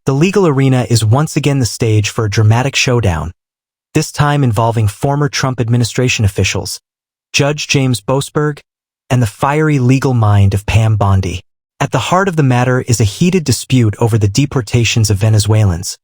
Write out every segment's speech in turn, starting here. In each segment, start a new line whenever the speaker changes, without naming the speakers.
The legal arena is once again the stage for a dramatic showdown, this time involving former Trump administration officials, Judge James Boasberg, and the fiery legal mind of Pam Bondi. At the heart of the matter is a heated dispute over the deportations of Venezuelans,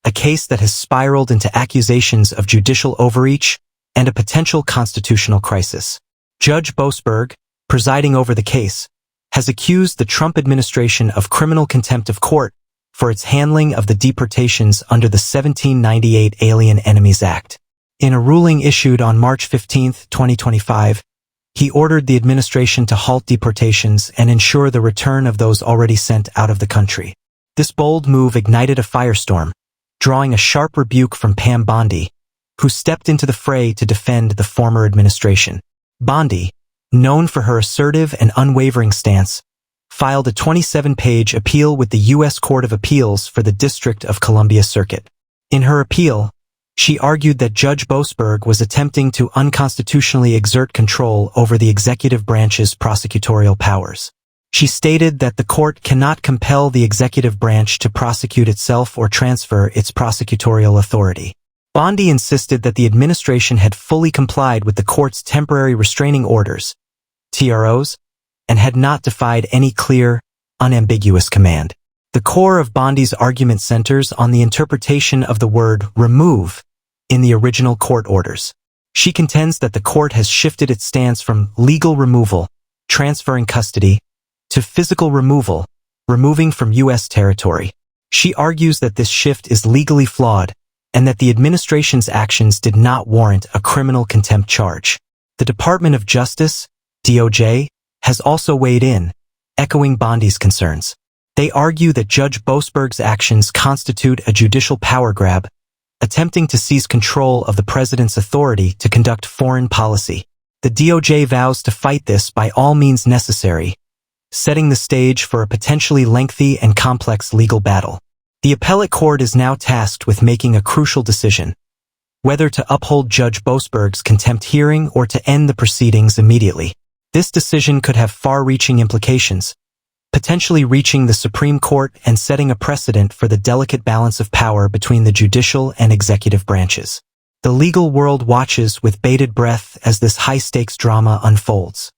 a case that has spiraled into accusations of judicial overreach and a potential constitutional crisis. Judge Boasberg, presiding over the case, has accused the Trump administration of criminal contempt of court for its handling of the deportations under the 1798 Alien Enemies Act. In a ruling issued on March 15, 2025, he ordered the administration to halt deportations and ensure the return of those already sent out of the country. This bold move ignited a firestorm, drawing a sharp rebuke from Pam Bondi, who stepped into the fray to defend the former administration. Bondi, known for her assertive and unwavering stance, filed a 27-page appeal with the U.S. Court of Appeals for the District of Columbia Circuit. In her appeal, she argued that Judge Boasberg was attempting to unconstitutionally exert control over the executive branch's prosecutorial powers. She stated that the court cannot compel the executive branch to prosecute itself or transfer its prosecutorial authority. Bondi insisted that the administration had fully complied with the court's temporary restraining orders, TROs, and had not defied any clear, unambiguous command. The core of Bondi's argument centers on the interpretation of the word remove in the original court orders. She contends that the court has shifted its stance from legal removal, transferring custody, to physical removal, removing from U.S. territory. She argues that this shift is legally flawed and that the administration's actions did not warrant a criminal contempt charge. The Department of Justice, DOJ, has also weighed in, echoing Bondi's concerns. They argue that Judge Boasberg's actions constitute a judicial power grab, attempting to seize control of the president's authority to conduct foreign policy. The DOJ vows to fight this by all means necessary, setting the stage for a potentially lengthy and complex legal battle. The appellate court is now tasked with making a crucial decision, whether to uphold Judge Boasberg's contempt hearing or to end the proceedings immediately. This decision could have far-reaching implications, potentially reaching the Supreme Court and setting a precedent for the delicate balance of power between the judicial and executive branches. The legal world watches with bated breath as this high-stakes drama unfolds.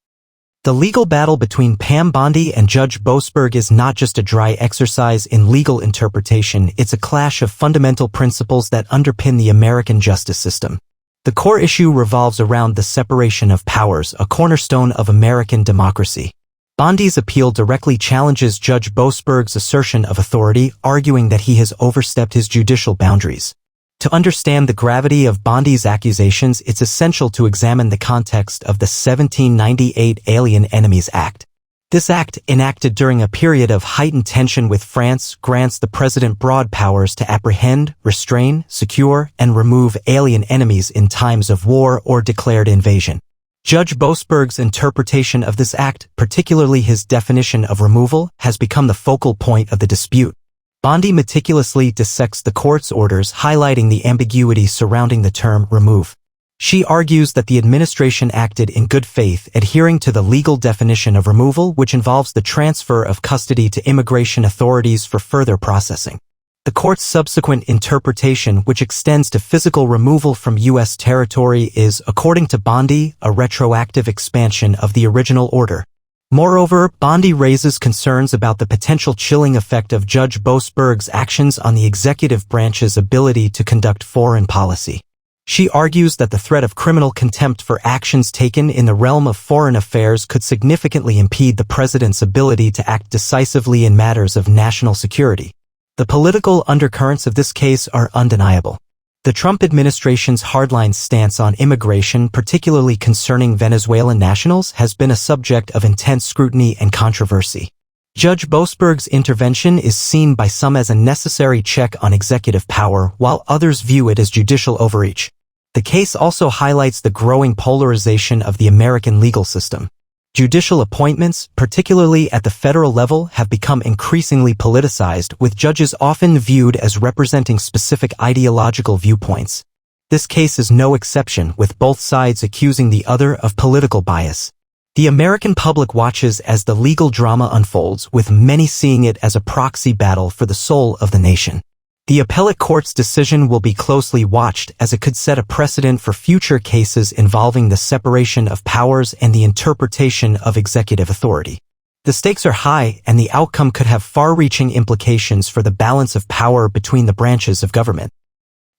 The legal battle between Pam Bondi and Judge Boasberg is not just a dry exercise in legal interpretation, it's a clash of fundamental principles that underpin the American justice system. The core issue revolves around the separation of powers, a cornerstone of American democracy. Bondi's appeal directly challenges Judge Boasberg's assertion of authority, arguing that he has overstepped his judicial boundaries. To understand the gravity of Bondi's accusations, it's essential to examine the context of the 1798 Alien Enemies Act. This act, enacted during a period of heightened tension with France, grants the president broad powers to apprehend, restrain, secure, and remove alien enemies in times of war or declared invasion. Judge Boasberg's interpretation of this act, particularly his definition of removal, has become the focal point of the dispute. Bondi meticulously dissects the court's orders, highlighting the ambiguity surrounding the term remove. She argues that the administration acted in good faith, adhering to the legal definition of removal, which involves the transfer of custody to immigration authorities for further processing. The court's subsequent interpretation, which extends to physical removal from U.S. territory, is, according to Bondi, a retroactive expansion of the original order. Moreover, Bondi raises concerns about the potential chilling effect of Judge Boasberg's actions on the executive branch's ability to conduct foreign policy. She argues that the threat of criminal contempt for actions taken in the realm of foreign affairs could significantly impede the president's ability to act decisively in matters of national security. The political undercurrents of this case are undeniable. The Trump administration's hardline stance on immigration, particularly concerning Venezuelan nationals, has been a subject of intense scrutiny and controversy. Judge Boasberg's intervention is seen by some as a necessary check on executive power, while others view it as judicial overreach. The case also highlights the growing polarization of the American legal system. Judicial appointments, particularly at the federal level, have become increasingly politicized, with judges often viewed as representing specific ideological viewpoints. This case is no exception, with both sides accusing the other of political bias. The American public watches as the legal drama unfolds, with many seeing it as a proxy battle for the soul of the nation. The appellate court's decision will be closely watched as it could set a precedent for future cases involving the separation of powers and the interpretation of executive authority. The stakes are high, and the outcome could have far-reaching implications for the balance of power between the branches of government.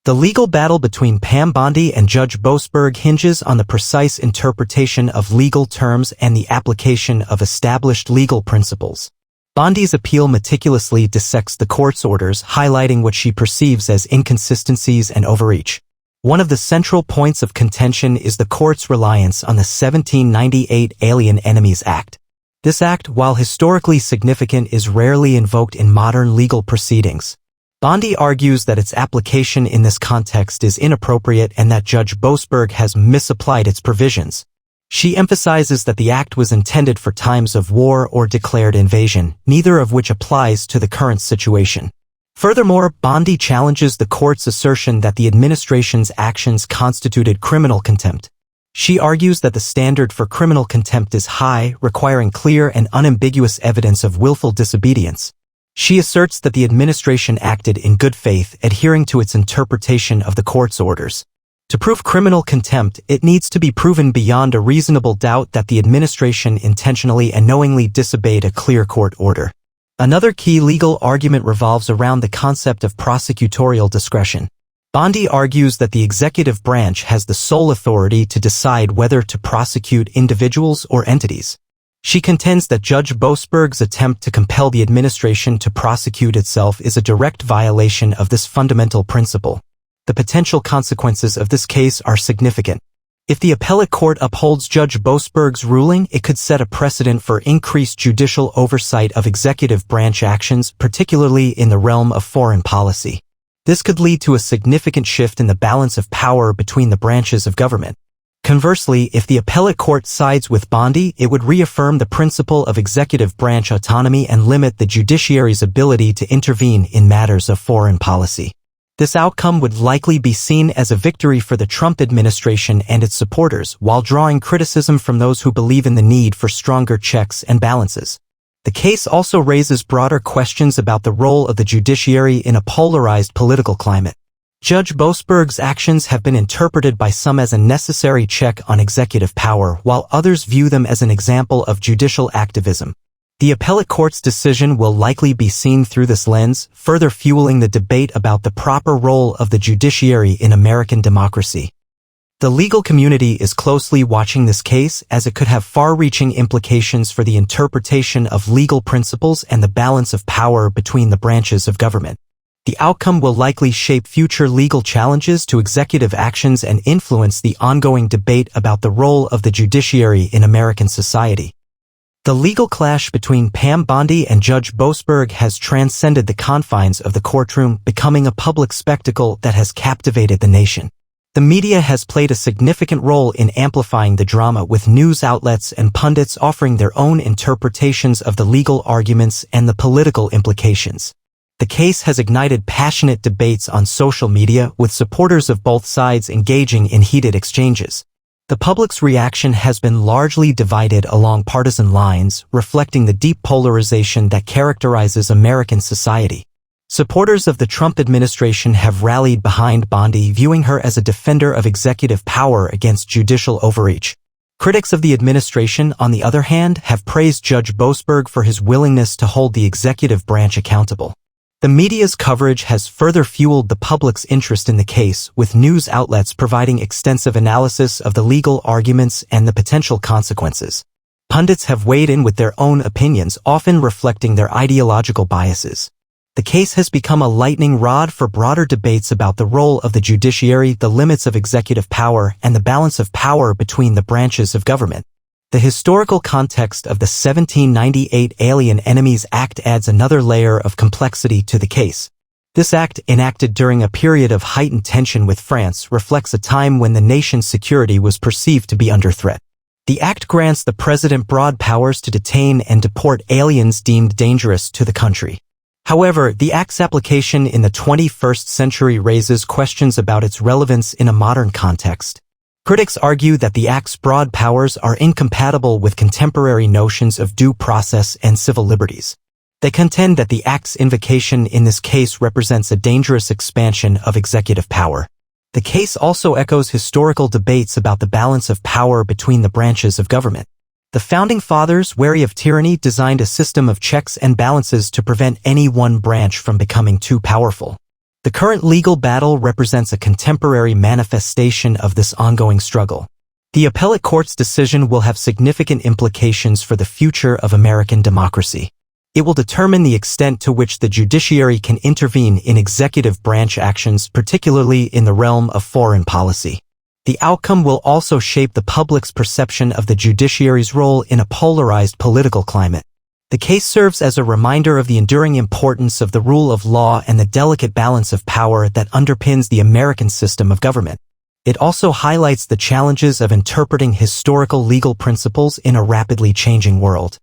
The legal battle between Pam Bondi and Judge Boasberg hinges on the precise interpretation of legal terms and the application of established legal principles. Bondi's appeal meticulously dissects the court's orders, highlighting what she perceives as inconsistencies and overreach. One of the central points of contention is the court's reliance on the 1798 Alien Enemies Act. This act, while historically significant, is rarely invoked in modern legal proceedings. Bondi argues that its application in this context is inappropriate and that Judge Boasberg has misapplied its provisions. She emphasizes that the act was intended for times of war or declared invasion, neither of which applies to the current situation. Furthermore, Bondi challenges the court's assertion that the administration's actions constituted criminal contempt. She argues that the standard for criminal contempt is high, requiring clear and unambiguous evidence of willful disobedience. She asserts that the administration acted in good faith, adhering to its interpretation of the court's orders. To prove criminal contempt, it needs to be proven beyond a reasonable doubt that the administration intentionally and knowingly disobeyed a clear court order. Another key legal argument revolves around the concept of prosecutorial discretion. Bondi argues that the executive branch has the sole authority to decide whether to prosecute individuals or entities. She contends that Judge Boasberg's attempt to compel the administration to prosecute itself is a direct violation of this fundamental principle. The potential consequences of this case are significant. If the appellate court upholds Judge Boasberg's ruling, it could set a precedent for increased judicial oversight of executive branch actions, particularly in the realm of foreign policy. This could lead to a significant shift in the balance of power between the branches of government. Conversely, if the appellate court sides with Bondi, it would reaffirm the principle of executive branch autonomy and limit the judiciary's ability to intervene in matters of foreign policy. This outcome would likely be seen as a victory for the Trump administration and its supporters, while drawing criticism from those who believe in the need for stronger checks and balances. The case also raises broader questions about the role of the judiciary in a polarized political climate. Judge Boasberg's actions have been interpreted by some as a necessary check on executive power, while others view them as an example of judicial activism. The appellate court's decision will likely be seen through this lens, further fueling the debate about the proper role of the judiciary in American democracy. The legal community is closely watching this case, as it could have far-reaching implications for the interpretation of legal principles and the balance of power between the branches of government. The outcome will likely shape future legal challenges to executive actions and influence the ongoing debate about the role of the judiciary in American society. The legal clash between Pam Bondi and Judge Boasberg has transcended the confines of the courtroom, becoming a public spectacle that has captivated the nation. The media has played a significant role in amplifying the drama, with news outlets and pundits offering their own interpretations of the legal arguments and the political implications. The case has ignited passionate debates on social media, with supporters of both sides engaging in heated exchanges. The public's reaction has been largely divided along partisan lines, reflecting the deep polarization that characterizes American society. Supporters of the Trump administration have rallied behind Bondi, viewing her as a defender of executive power against judicial overreach. Critics of the administration, on the other hand, have praised Judge Boasberg for his willingness to hold the executive branch accountable. The media's coverage has further fueled the public's interest in the case, with news outlets providing extensive analysis of the legal arguments and the potential consequences. Pundits have weighed in with their own opinions, often reflecting their ideological biases. The case has become a lightning rod for broader debates about the role of the judiciary, the limits of executive power, and the balance of power between the branches of government. The historical context of the 1798 Alien Enemies Act adds another layer of complexity to the case. This act, enacted during a period of heightened tension with France, reflects a time when the nation's security was perceived to be under threat. The act grants the president broad powers to detain and deport aliens deemed dangerous to the country. However, the act's application in the 21st century raises questions about its relevance in a modern context. Critics argue that the Act's broad powers are incompatible with contemporary notions of due process and civil liberties. They contend that the Act's invocation in this case represents a dangerous expansion of executive power. The case also echoes historical debates about the balance of power between the branches of government. The Founding Fathers, wary of tyranny, designed a system of checks and balances to prevent any one branch from becoming too powerful. The current legal battle represents a contemporary manifestation of this ongoing struggle. The appellate court's decision will have significant implications for the future of American democracy. It will determine the extent to which the judiciary can intervene in executive branch actions, particularly in the realm of foreign policy. The outcome will also shape the public's perception of the judiciary's role in a polarized political climate. The case serves as a reminder of the enduring importance of the rule of law and the delicate balance of power that underpins the American system of government. It also highlights the challenges of interpreting historical legal principles in a rapidly changing world.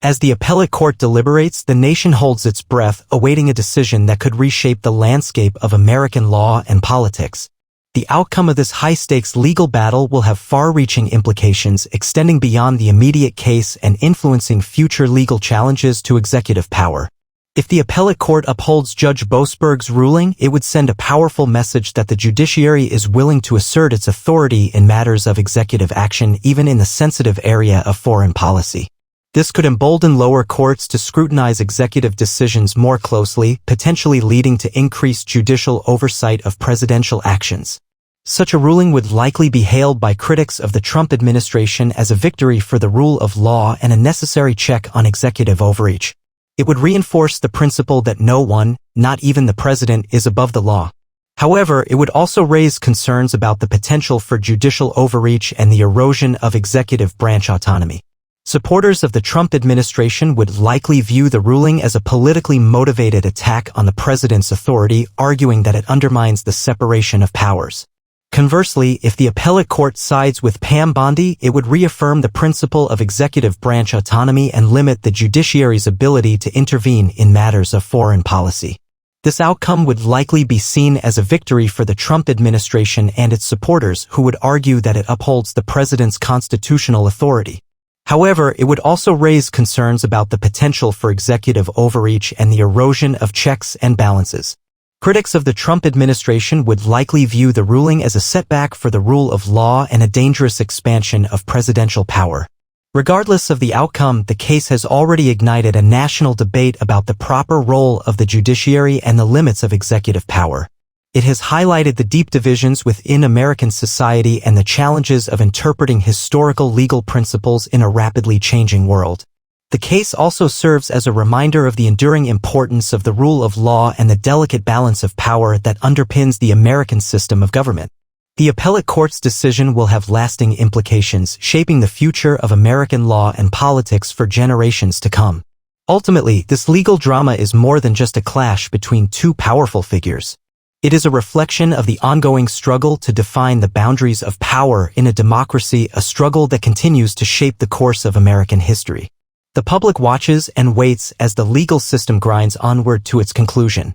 As the appellate court deliberates, the nation holds its breath, awaiting a decision that could reshape the landscape of American law and politics. The outcome of this high-stakes legal battle will have far-reaching implications, extending beyond the immediate case and influencing future legal challenges to executive power. If the appellate court upholds Judge Boasberg's ruling, it would send a powerful message that the judiciary is willing to assert its authority in matters of executive action, even in the sensitive area of foreign policy. This could embolden lower courts to scrutinize executive decisions more closely, potentially leading to increased judicial oversight of presidential actions. Such a ruling would likely be hailed by critics of the Trump administration as a victory for the rule of law and a necessary check on executive overreach. It would reinforce the principle that no one, not even the president, is above the law. However, it would also raise concerns about the potential for judicial overreach and the erosion of executive branch autonomy. Supporters of the Trump administration would likely view the ruling as a politically motivated attack on the president's authority, arguing that it undermines the separation of powers. Conversely, if the appellate court sides with Pam Bondi, it would reaffirm the principle of executive branch autonomy and limit the judiciary's ability to intervene in matters of foreign policy. This outcome would likely be seen as a victory for the Trump administration and its supporters, who would argue that it upholds the president's constitutional authority. However, it would also raise concerns about the potential for executive overreach and the erosion of checks and balances. Critics of the Trump administration would likely view the ruling as a setback for the rule of law and a dangerous expansion of presidential power. Regardless of the outcome, the case has already ignited a national debate about the proper role of the judiciary and the limits of executive power. It has highlighted the deep divisions within American society and the challenges of interpreting historical legal principles in a rapidly changing world. The case also serves as a reminder of the enduring importance of the rule of law and the delicate balance of power that underpins the American system of government. The appellate court's decision will have lasting implications, shaping the future of American law and politics for generations to come. Ultimately, this legal drama is more than just a clash between two powerful figures. It is a reflection of the ongoing struggle to define the boundaries of power in a democracy, a struggle that continues to shape the course of American history. The public watches and waits as the legal system grinds onward to its conclusion.